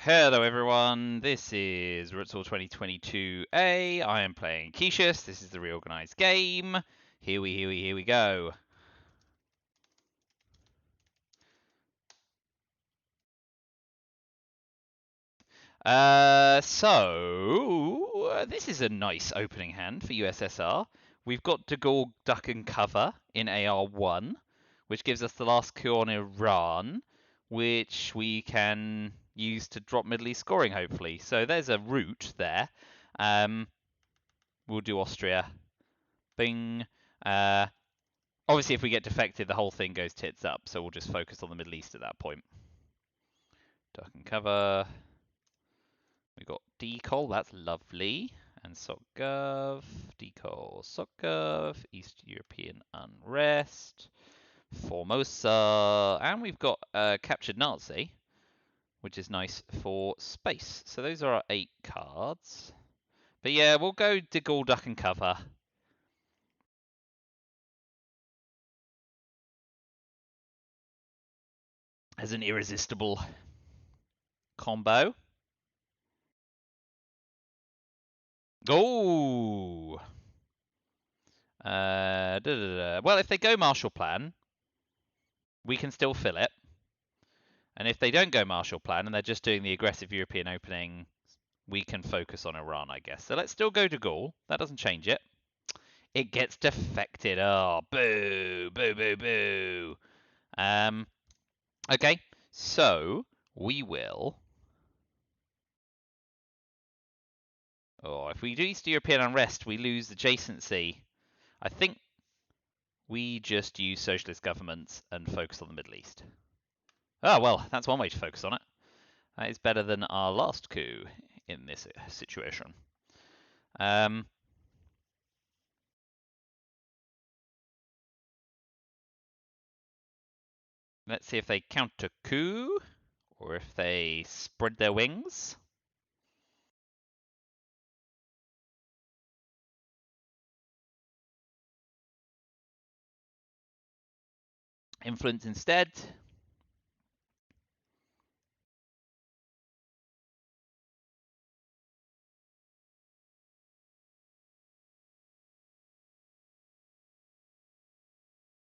Hello everyone, this is RTSL 2022A. I am playing Caecius. This is the reorganized game. Here we go. This is a nice opening hand for USSR. We've got De Gaulle Duck and Cover in AR1, which gives us the last coup on Iran, which we can use to drop Middle East scoring, hopefully. So there's a route there. We'll do Austria. Bing. Obviously, if we get defected, the whole thing goes tits up, so we'll just focus on the Middle East at that point. Duck and Cover. We got Decol, that's lovely. And SocGov, Decol, SocGov, East European Unrest, Formosa, and we've got Captured Nazi, which is nice for space. So those are our 8 cards. But yeah, we'll go De Gaulle, Duck and Cover. As an irresistible combo. Oh! Well, if they go Marshall Plan, we can still fill it. And if they don't go Marshall Plan and they're just doing the aggressive European opening, we can focus on Iran, I guess. So let's still go De Gaulle. That doesn't change it. It gets defected. Oh, boo, boo, boo, boo. Okay, so we will... Oh, if we do East European Unrest, we lose adjacency. I think we just use socialist governments and focus on the Middle East. Oh, well, that's one way to focus on it. That is better than our last coup in this situation. Let's see if they counter coup or if they spread their wings. Influence instead.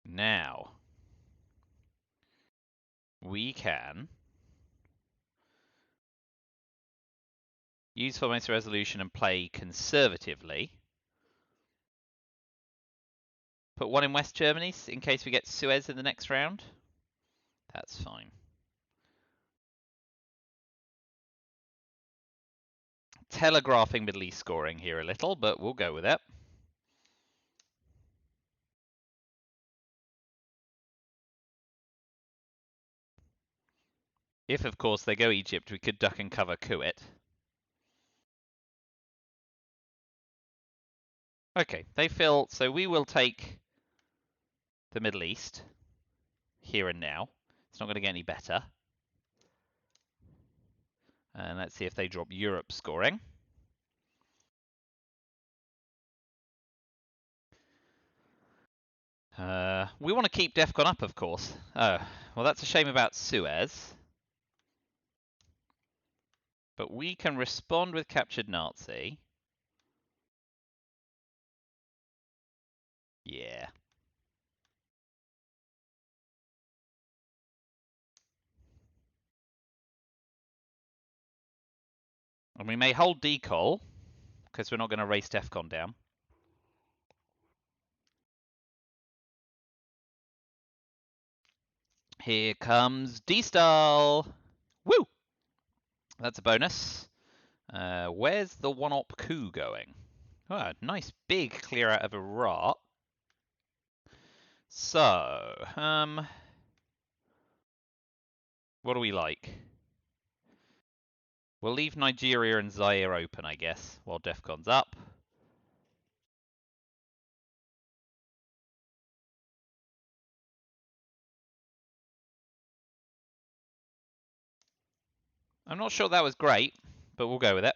Now, we can use Formosa Resolution and play conservatively. Put one in West Germany in case we get Suez in the next round. That's fine. Telegraphing Middle East scoring here a little, but we'll go with it. If, of course, they go Egypt, we could duck and cover coup it. Okay, they fill, so we will take the Middle East here and now. It's not going to get any better. And let's see if they drop Europe scoring. We want to keep DEFCON up, of course. Oh, well, that's a shame about Suez. But we can respond with Captured Nazi. Yeah. And we may hold Decol, because we're not going to race DEFCON down. Here comes D-Style! Woo! That's a bonus. Where's the one-op coup going? Oh, nice big clear out of Iraq. So, what do we like? We'll leave Nigeria and Zaire open, I guess, while DEFCON's up. I'm not sure that was great, but we'll go with it.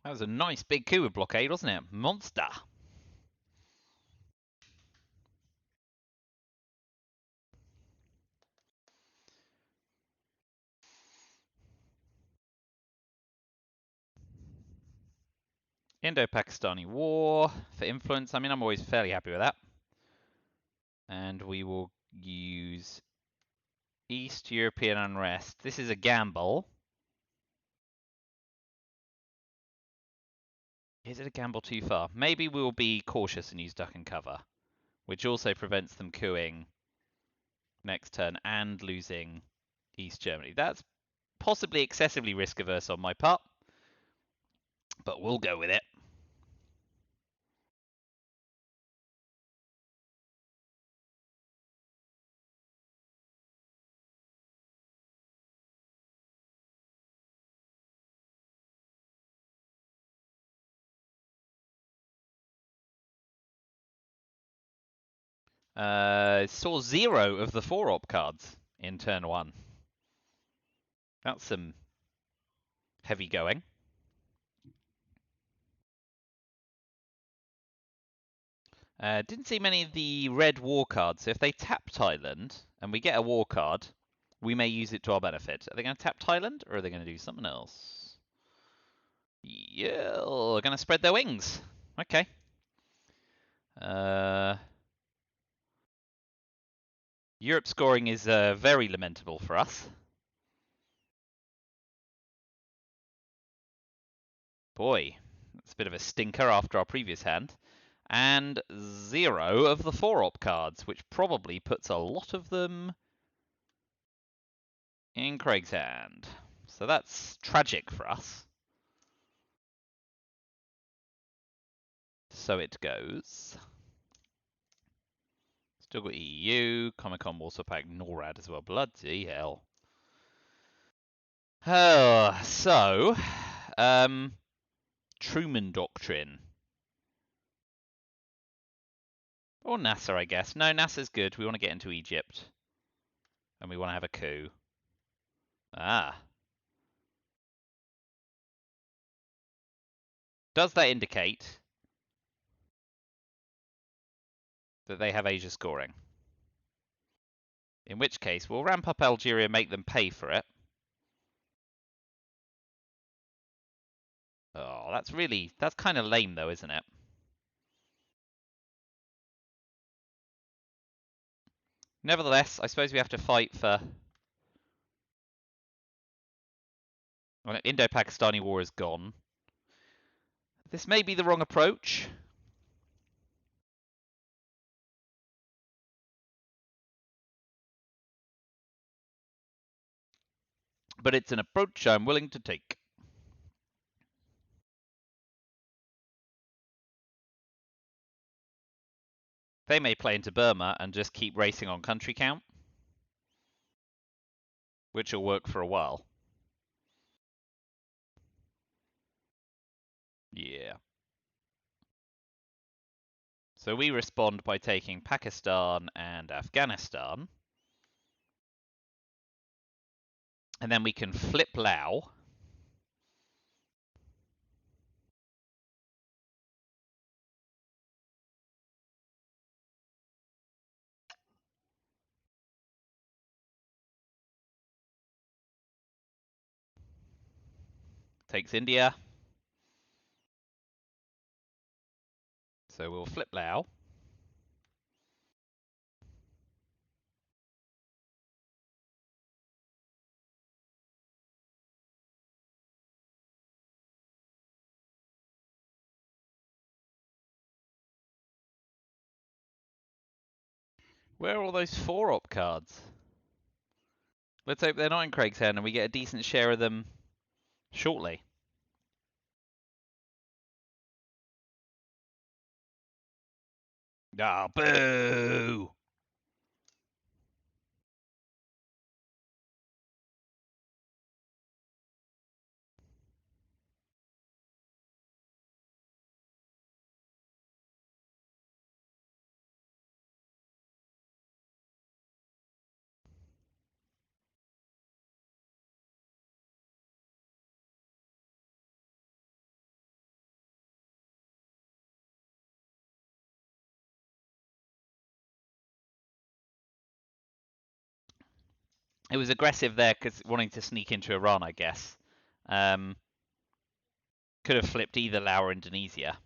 That was a nice big coup with blockade, wasn't it? Monster. Indo-Pakistani War for influence. I mean, I'm always fairly happy with that. And we will use East European unrest. This is a gamble. Is it a gamble too far? Maybe we'll be cautious and use duck and cover, which also prevents them coupping next turn and losing East Germany. That's possibly excessively risk averse on my part, but we'll go with it. Saw 0 of the 4-op cards in turn 1. That's some heavy going. Didn't see many of the red war cards, so if they tap Thailand and we get a war card, we may use it to our benefit. Are they going to tap Thailand or are they going to do something else? Yeah, going to spread their wings. Okay. Europe scoring is very lamentable for us. Boy, that's a bit of a stinker after our previous hand. And 0 of the 4-op cards, which probably puts a lot of them in Craig's hand. So that's tragic for us. So it goes. Still got EU, Comic-Con, Warsaw Pact, NORAD as well. Bloody hell. Oh, so, Truman Doctrine. Or NASA, I guess. No, NASA's good. We want to get into Egypt. And we want to have a coup. Ah. Does that indicate that they have Asia scoring? In which case, we'll ramp up Algeria, make them pay for it. Oh, that's kind of lame though, isn't it? Nevertheless, I suppose we have to fight for... Well, Indo-Pakistani war is gone. This may be the wrong approach. But it's an approach I'm willing to take. They may play into Burma and just keep racing on country count, which will work for a while. Yeah. So we respond by taking Pakistan and Afghanistan. And then we can flip Lao. Takes India. So we'll flip Lao. Where are all those 4-op cards? Let's hope they're not in Craig's hand and we get a decent share of them shortly. Ah, boo! It was aggressive there because wanting to sneak into Iran, I guess. Could have flipped either Laos or Indonesia.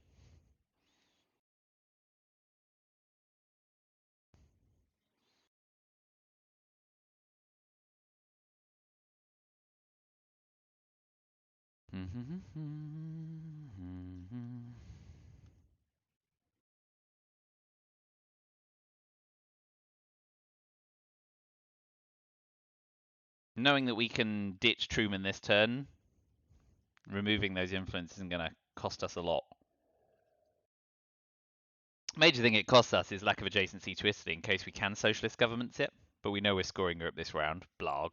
Knowing that we can ditch Truman this turn, removing those influences isn't going to cost us a lot. Major thing it costs us is lack of adjacency to Italy in case we can socialist governments it, but we know we're scoring Europe this round. Blarg.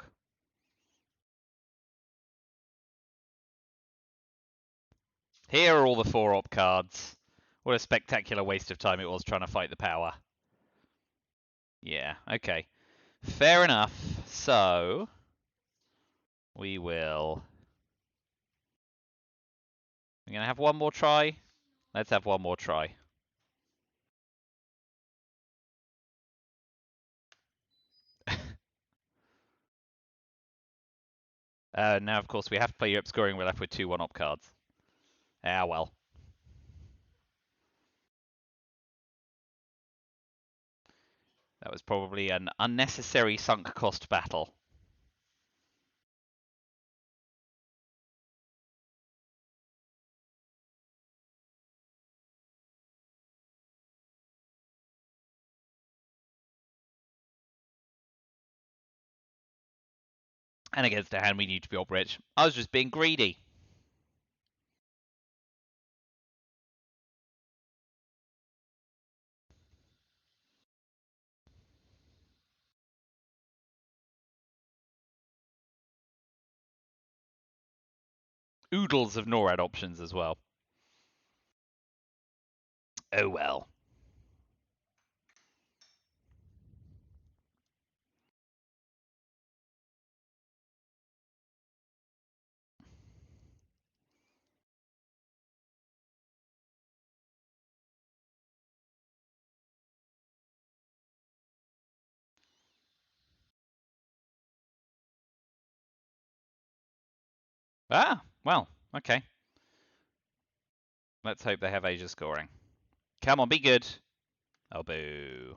Here are all the 4-op cards. What a spectacular waste of time it was trying to fight the power. Yeah, okay. Fair enough. So, we will... We're going to have one more try. Let's have one more try. Now, of course, we have to play Europe scoring. We're left with 2 1-op cards. Ah, well. That was probably an unnecessary sunk cost battle. And against a hand we need to be op rich. I was just being greedy. Oodles of NORAD options as well. Oh well. Ah, well, okay. Let's hope they have Asia scoring. Come on, be good. Oh, boo.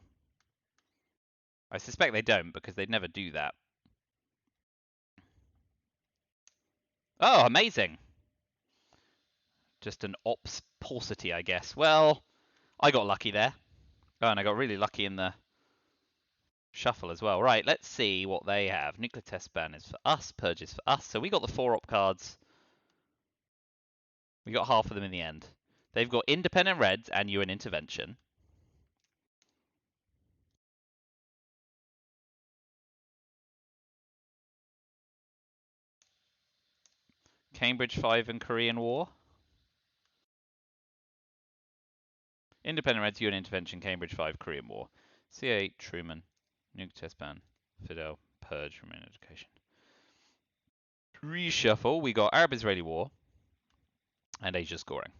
I suspect they don't because they'd never do that. Oh, amazing. Just an ops paucity, I guess. Well, I got lucky there. Oh, and I got really lucky in the shuffle as well. Right, let's see what they have. Nuclear test ban is for us. Purge is for us. So we got the 4-op cards. We got half of them in the end. They've got independent reds and UN intervention. Cambridge 5 and Korean War. Independent Reds, UN intervention, Cambridge 5, Korean War. C8, Truman, nuke test ban, Fidel, purge from education. Reshuffle, we got Arab-Israeli war and Asia scoring.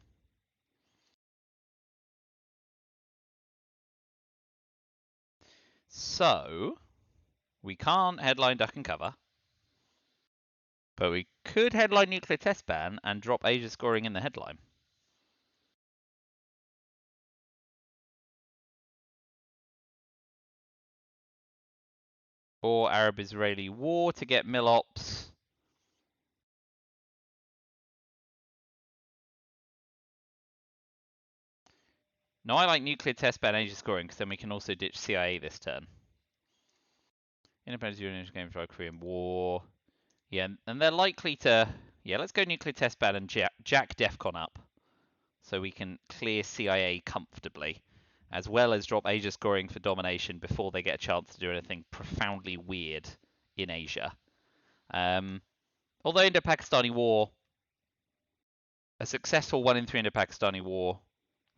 So, we can't headline duck and cover, but we could headline nuclear test ban and drop Asia scoring in the headline. Or Arab-Israeli war to get Milops. No, I like nuclear test ban Asia scoring because then we can also ditch CIA this turn. Independence Union game for Korean War. Yeah, and they're likely to... Yeah, let's go nuclear test ban and jack DEFCON up. So we can clear CIA comfortably. As well as drop Asia scoring for domination before they get a chance to do anything profoundly weird in Asia. Although Indo-Pakistani War... A successful 1 in 3 Indo-Pakistani War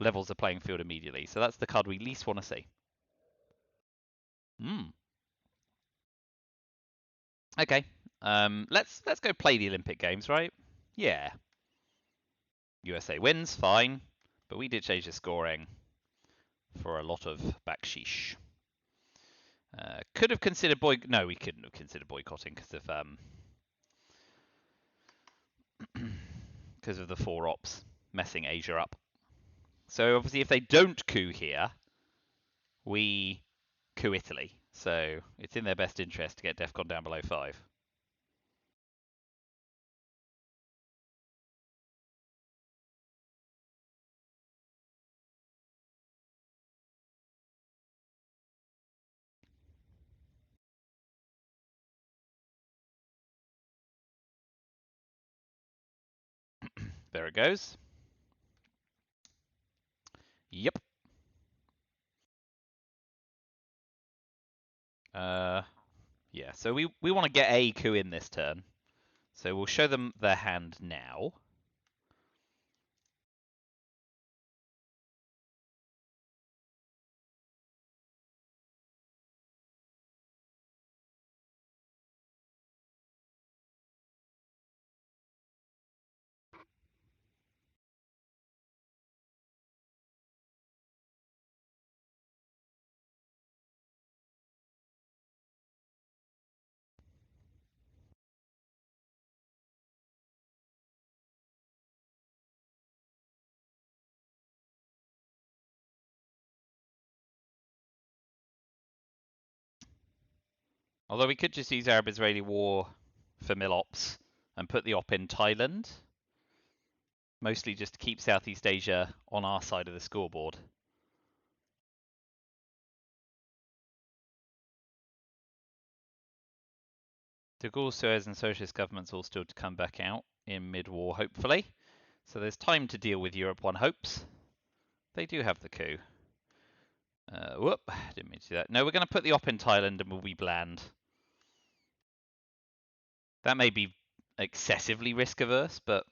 levels the playing field immediately. So that's the card we least want to see. Okay. Let's go play the Olympic Games, right? Yeah. USA wins, fine. But we ditch Asia scoring for a lot of backsheesh. Could have considered No, we couldn't have considered boycotting because of because of the 4 ops messing Asia up. So obviously, if they don't coup here, we coup Italy. So it's in their best interest to get DEFCON down below 5. There it goes. Yep. Yeah, so we want to get a coup in this turn. So we'll show them their hand now. Although we could just use Arab-Israeli war for mil-ops and put the op in Thailand. Mostly just to keep Southeast Asia on our side of the scoreboard. De Gaulle, Suez and socialist governments all still to come back out in mid-war, hopefully. So there's time to deal with Europe, one hopes. They do have the coup. Whoop, didn't mean to do that. No, we're going to put the op in Thailand and we'll be bland. That may be excessively risk-averse, but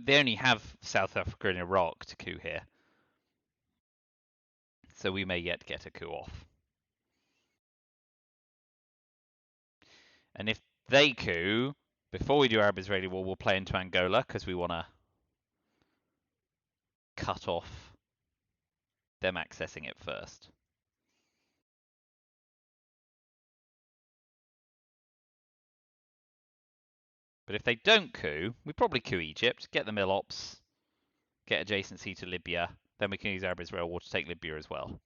they only have South Africa and Iraq to coup here. So we may yet get a coup off. And if they coup, before we do Arab-Israeli war, we'll play into Angola because we want to cut off them accessing it first. But if they don't coup, we probably coup Egypt, get the mil-ops, get adjacency to Libya, then we can use Arab-Israel war to take Libya as well.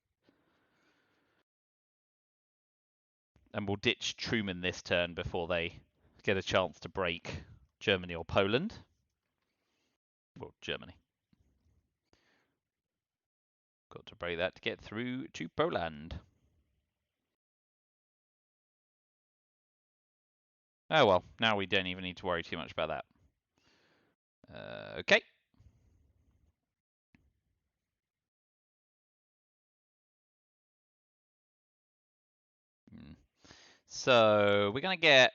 And we'll ditch Truman this turn before they get a chance to break Germany or Poland. Well, Germany. Got to break that to get through to Poland. Oh well, now we don't even need to worry too much about that. Okay. So we're going to get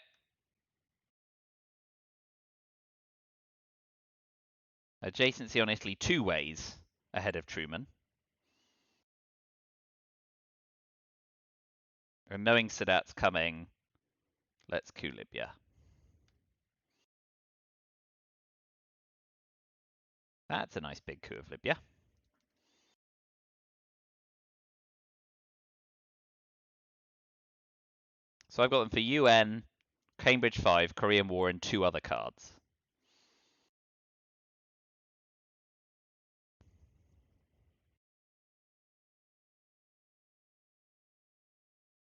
adjacency on Italy 2 ways ahead of Truman. And knowing Sadat's coming, let's coup Libya. That's a nice big coup of Libya. So I've got them for UN, Cambridge 5, Korean War, and 2 other cards.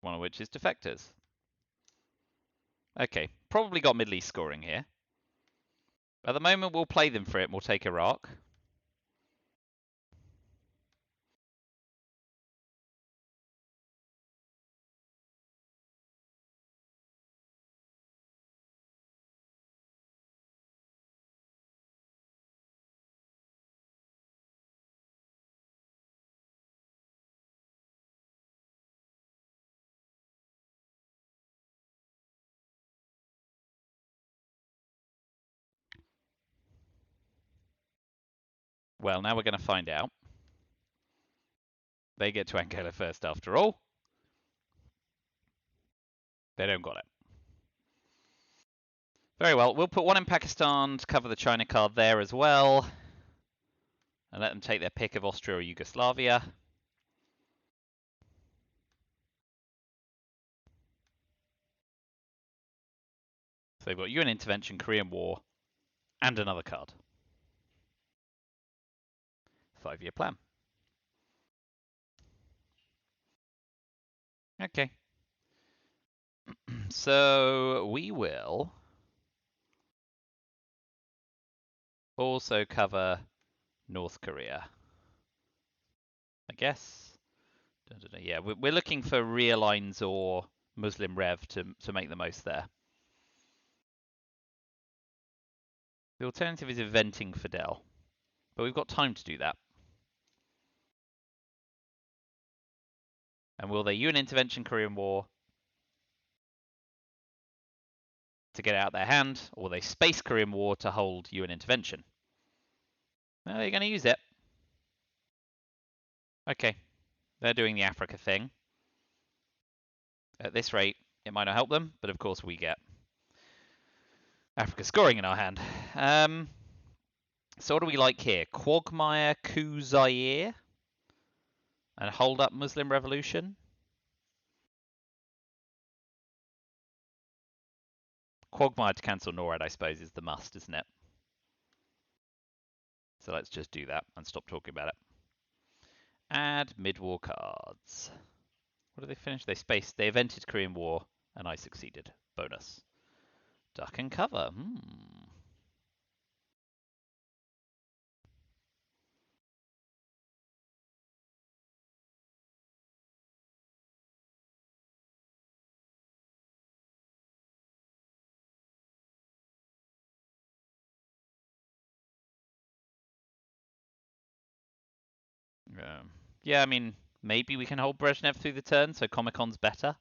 One of which is defectors. Okay, probably got Middle East scoring here. At the moment, we'll play them for it and we'll take Iraq. Well, now we're going to find out. They get to Angola first after all. They don't got it. Very well. We'll put one in Pakistan to cover the China card there as well. and let them take their pick of Austria or Yugoslavia. So they've got UN intervention, Korean War, and another card. 5-year plan. Okay. So we will also cover North Korea, I guess. Yeah, we're looking for realigns or Muslim Rev to make the most there. The alternative is eventing Fidel, but we've got time to do that. And will they UN intervention, Korean War to get out their hand, or will they space Korean War to hold UN intervention? No, they're going to use it. Okay, they're doing the Africa thing. At this rate, it might not help them, but of course we get Africa scoring in our hand. So what do we like here? Quagmire coup Zaire and hold up Muslim revolution. Quagmire to cancel NORAD, I suppose, is the must, isn't it? So let's just do that and stop talking about it. Add mid-war cards. What did they finish? They spaced. They evented Korean War, and I succeeded. Bonus. Duck and cover. Yeah, I mean, maybe we can hold Brezhnev through the turn, so Comicon's better.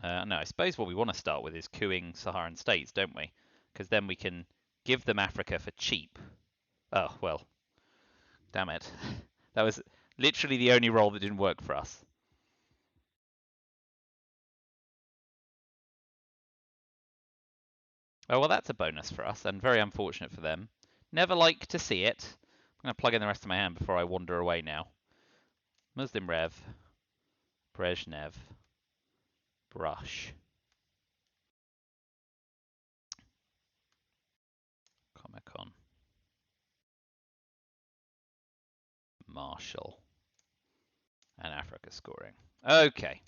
No, I suppose what we want to start with is cooing Saharan states, don't we? Because then we can give them Africa for cheap. Oh, well. Damn it. That was literally the only roll that didn't work for us. Oh, well, that's a bonus for us, and very unfortunate for them. Never like to see it. I'm going to plug in the rest of my hand before I wander away now. Muslim Rev, Brezhnev, Brush, Comic-Con, Marshall, and Africa scoring. Okay.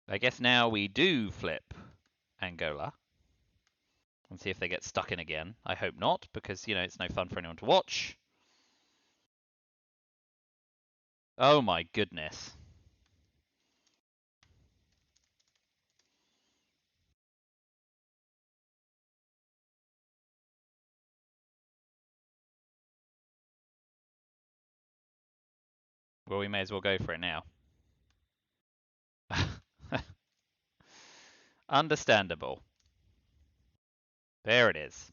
I guess now we do flip Angola and see if they get stuck in again. I hope not, because, you know, it's no fun for anyone to watch. Oh my goodness. Well, we may as well go for it now. Understandable. There it is.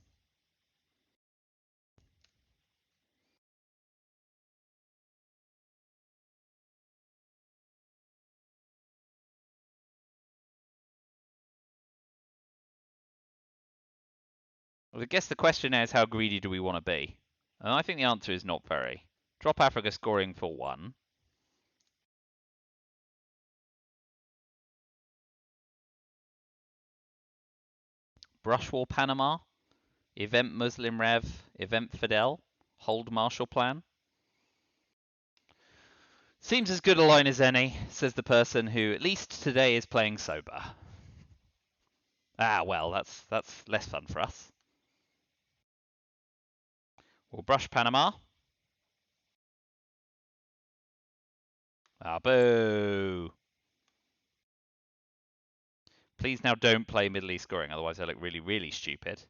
Well, I guess the question now is how greedy do we want to be? And I think the answer is not very. Drop Africa scoring for 1. Brush War Panama. Event Muslim Rev. Event Fidel. Hold Marshall Plan. Seems as good a line as any, says the person who at least today is playing sober. Ah, well, that's less fun for us. We'll brush Panama. Ah, boo. Please now don't play Middle East scoring, otherwise I look really, really stupid.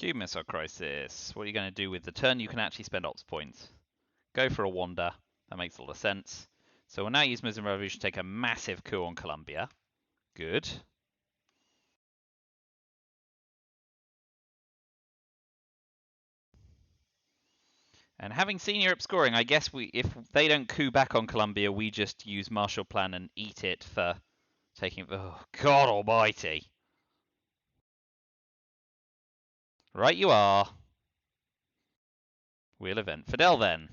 Cube Missile Crisis. What are you going to do with the turn you can actually spend ops points? Go for a wander. That makes a lot of sense. So we'll now use Muslim Revolution to take a massive coup on Colombia. Good. And having seen Europe scoring, I guess if they don't coup back on Colombia, we just use Marshall Plan and eat it for taking... Oh, God almighty. Right you are. We'll event Fidel then.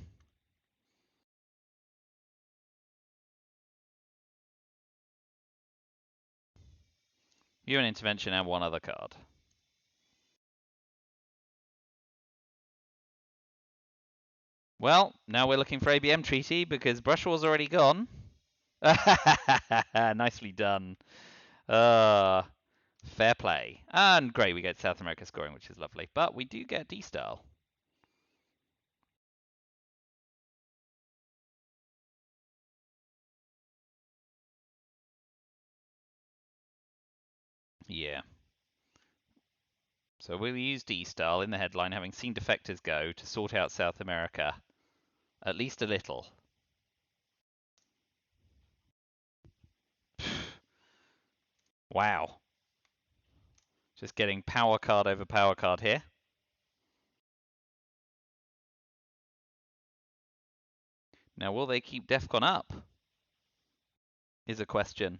You an intervention and one other card. Well, now we're looking for ABM treaty because Brush War's already gone. Nicely done. Fair play. And great, we get South America scoring, which is lovely. But we do get D-Style. Yeah. So we'll use D-Style in the headline, having seen defectors go, to sort out South America. At least a little. Wow. Just getting power card over power card here. Now, will they keep DEFCON up? Is a question.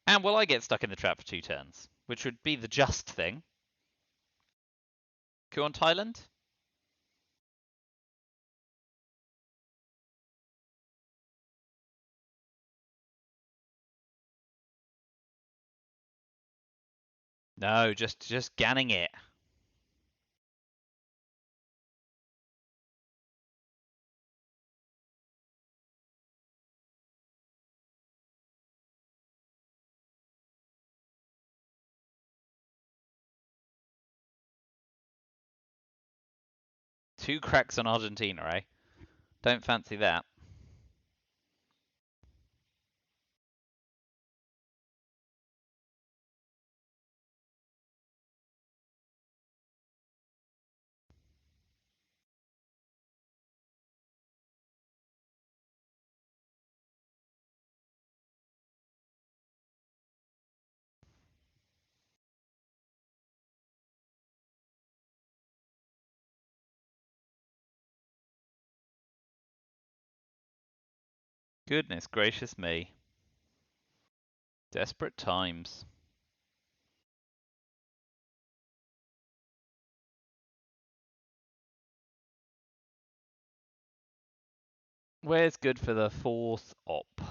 And will I get stuck in the trap for 2 turns? Which would be the just thing. Coup on Thailand? No, just ganning it. Two cracks on Argentina, eh? Don't fancy that. Goodness gracious me. Desperate times. Where's good for the 4th op?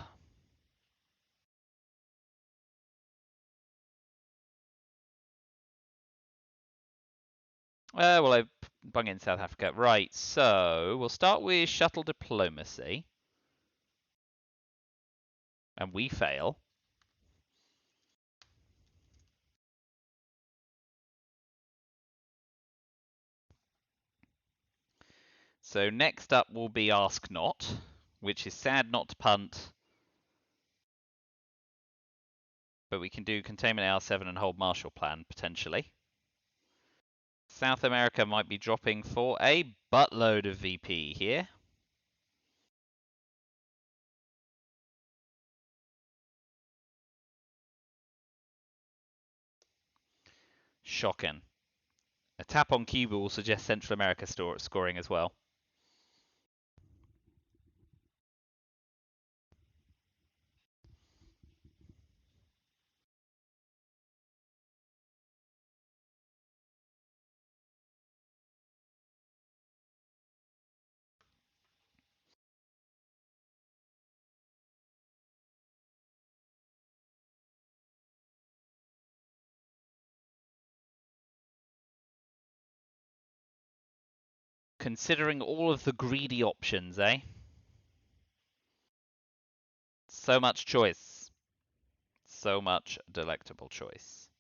Well, I bung in South Africa. Right, so we'll start with shuttle diplomacy. And we fail. So next up will be Ask Not, which is sad not to punt. But we can do Containment AR7 and hold Marshall Plan, potentially. South America might be dropping for a buttload of VP here. Shocking. A tap on Cuba will suggest Central America scoring as well. Considering all of the greedy options, eh? So much choice. So much delectable choice.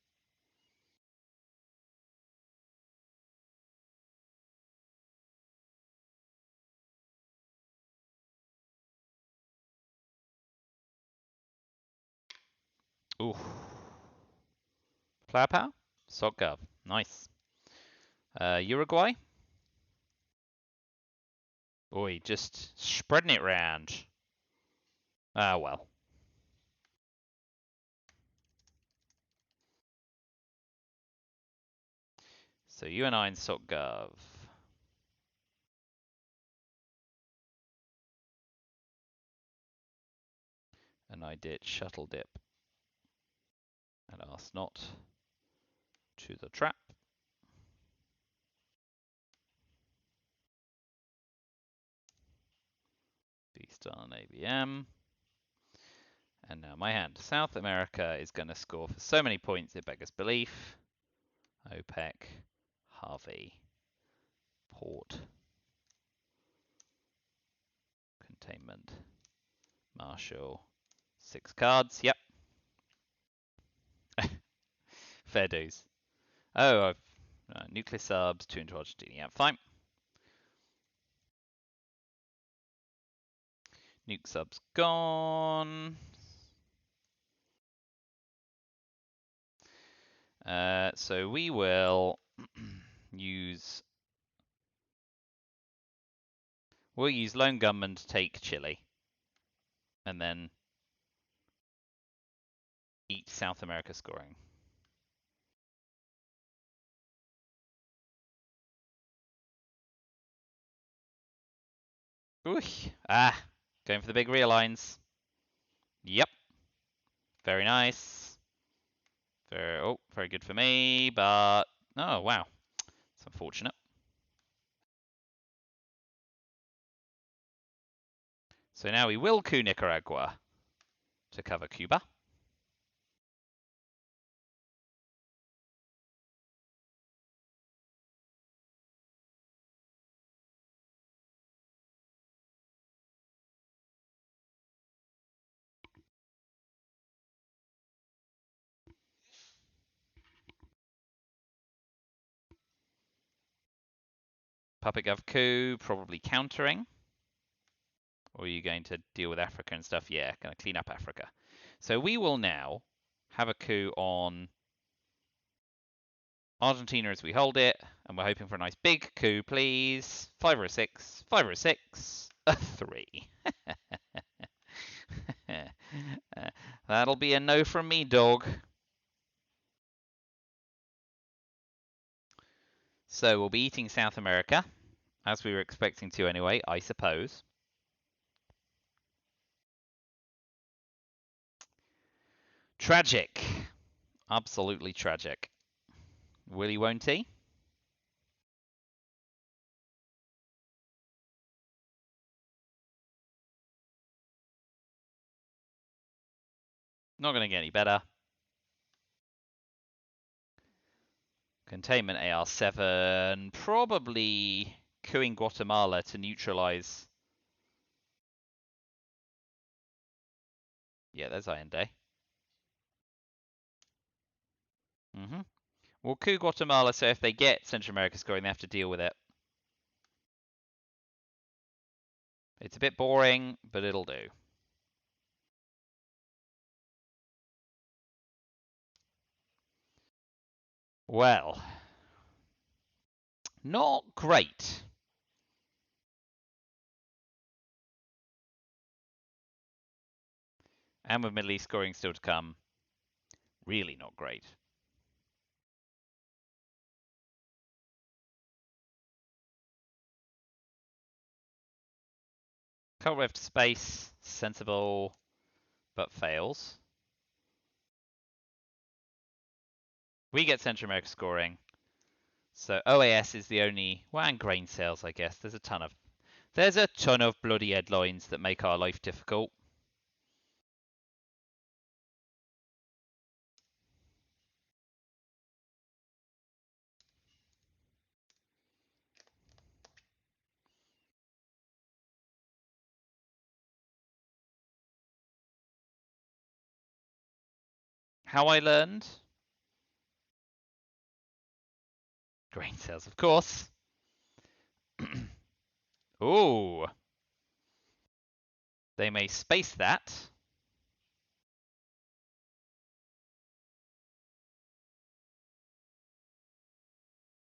Ooh. Player power? Soccer. Nice. Uruguay? Boy, just spreading it round. Ah, well. So UNI and SocGov. And I did shuttle dip. And asked not to the trap. B-star and ABM. And now my hand. South America is going to score for so many points it beggars belief. OPEC, Harvey, Port, Containment, Marshall. 6 cards. Yep. Fair dues. Oh, I've nuclear subs, 2 into Argentina. Yeah, fine. Nuke subs gone. So we will use. We'll use Lone Gunman to take Chile, and then eat South America scoring. Ooh, going for the big realigns. Yep, very nice. Very good for me, but oh wow, it's unfortunate. So now we will coup Nicaragua to cover Cuba. Puppet Gov coup, probably countering. Or are you going to deal with Africa and stuff? Yeah, going to clean up Africa. So we will now have a coup on Argentina as we hold it, and we're hoping for a nice big coup, please. 5 or a 6, 5 or a 6, a 3. That'll be a no from me, dog. So we'll be eating South America, as we were expecting to anyway, I suppose. Tragic. Absolutely tragic. Will he, won't he? Not going to get any better. Containment AR7. Probably couing Guatemala to neutralize. Yeah, there's Allende. We'll coup Guatemala, so if they get Central America scoring, they have to deal with it. It's a bit boring, but it'll do. Well, not great. And with Middle East scoring still to come, really not great. Cut Rev to space, sensible, but fails. We get Central America scoring. So OAS is the only, well, and grain sales, I guess. There's a ton of bloody headlines that make our life difficult. How I learned? Grain sales, of course. Ooh. They may space that.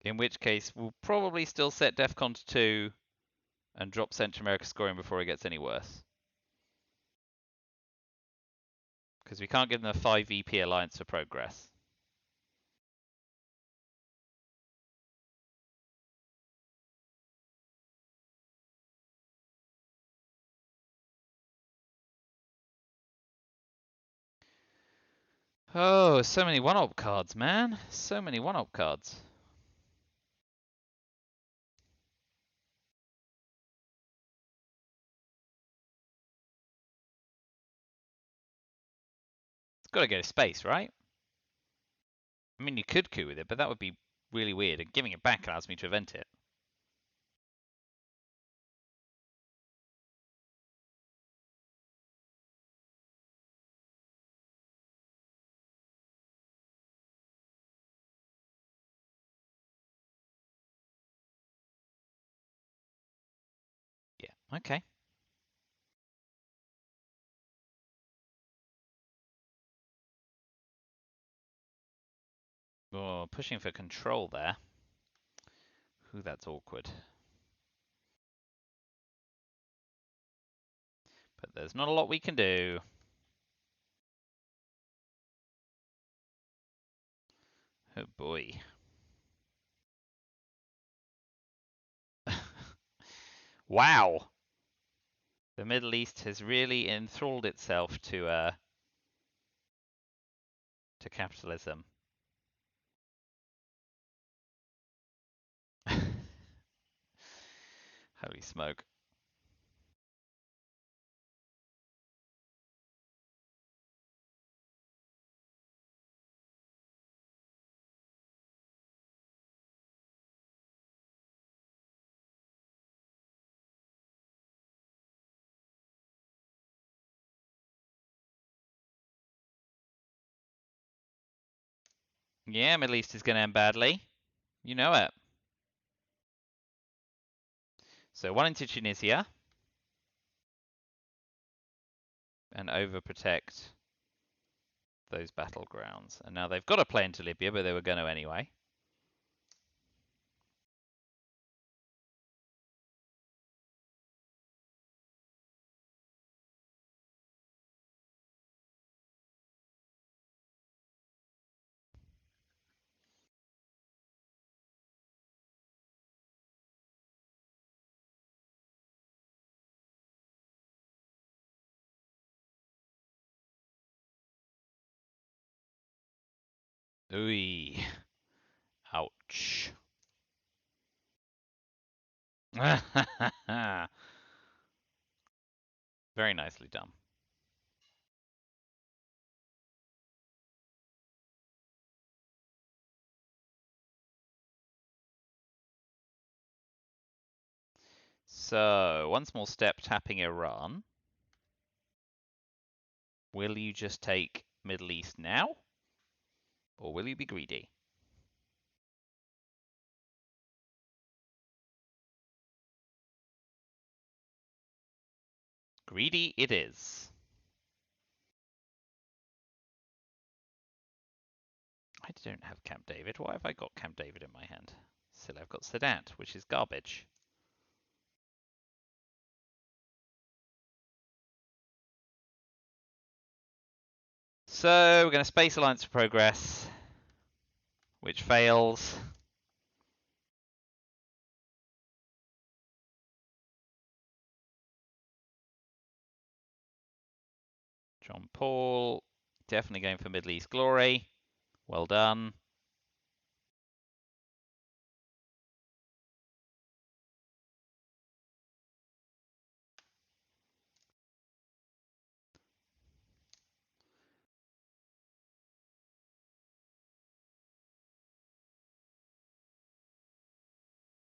In which case, we'll probably still set DEFCON to 2 and drop Central America scoring before it gets any worse. Because we can't give them a 5 VP alliance for progress. Oh, so many 1-op cards, man. So many 1-op cards. It's got to go to space, right? I mean, you could coup with it, but that would be really weird, and giving it back allows me to event it. Yeah, okay. Oh, pushing for control there. Ooh, that's awkward. But there's not a lot we can do. Oh boy. Wow! The Middle East has really enthralled itself to capitalism. Holy smoke. Yeah, Middle East is going to end badly. You know it. So one into Tunisia. And overprotect those battlegrounds. And now they've got to play into Libya, but they were going to anyway. Ooh. Ouch. Very nicely done. So, one small step tapping Iran. Will you just take Middle East now? Or will you be greedy? Greedy it is. I don't have Camp David. Why have I got Camp David in my hand? Still, I've got Sadat, which is garbage. So, we're going to Space Alliance for Progress, which fails. John Paul, definitely going for Middle East glory. Well done.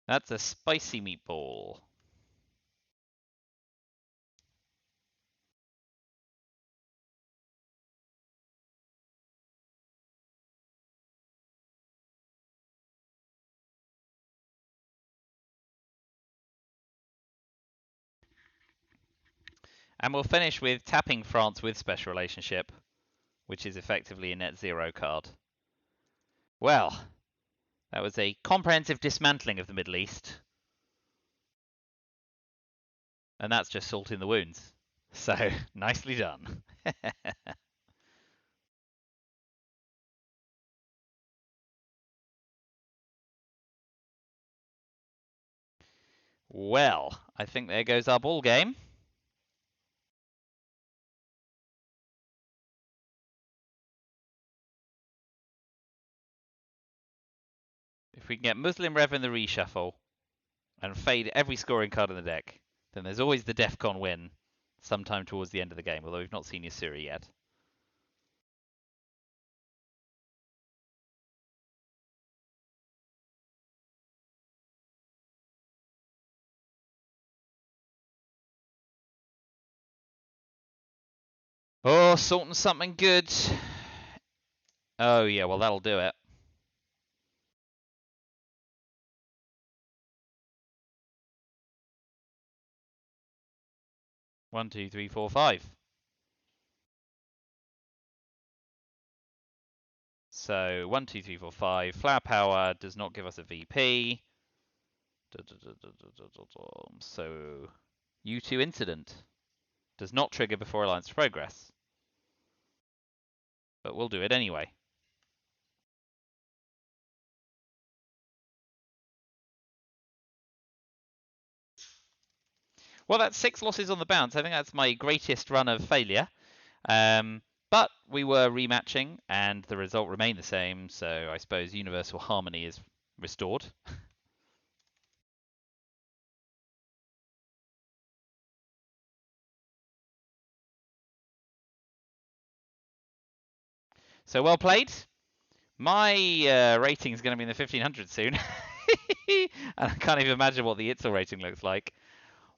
That's a spicy meatball. And we'll finish with tapping France with special relationship, which is effectively a net zero card. Well, That was a comprehensive dismantling of the Middle East. And that's just salt in the wounds. So, nicely done. Well, I think there goes our ball game. If we can get Muslim Rev in the reshuffle and fade every scoring card in the deck, then there's always the Defcon win sometime towards the end of the game, although we've not seen Yasuri yet. Oh, sorting something good. Oh, yeah, well, that'll do it. 1, 2, 3, 4, 5. So 1, 2, 3, 4, 5. Flower Power does not give us a VP. So U2 Incident does not trigger before Alliance Progress. But we'll do it anyway. Well, that's 6 losses on the bounce. I think that's my greatest run of failure. But we were rematching, and the result remained the same, so I suppose universal harmony is restored. So well played. My rating is going to be in the 1500 soon. And I can't even imagine what the Itzel rating looks like.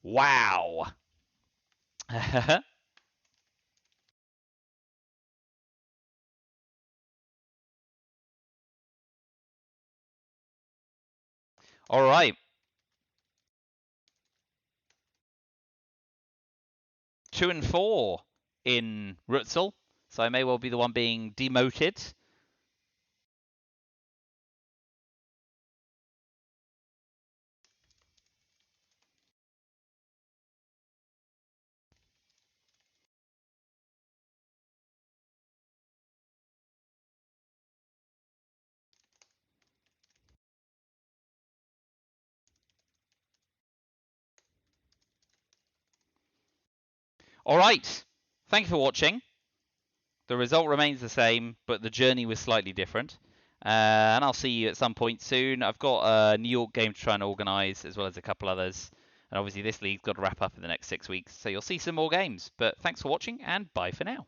Wow. All right. 2 and 4 in Rutzel, so I may well be the one being demoted. All right. Thank you for watching. The result remains the same, but the journey was slightly different. And I'll see you at some point soon. I've got a New York game to try and organise, as well as a couple others. And obviously this league's got to wrap up in the next 6 weeks, so you'll see some more games. But thanks for watching, and bye for now.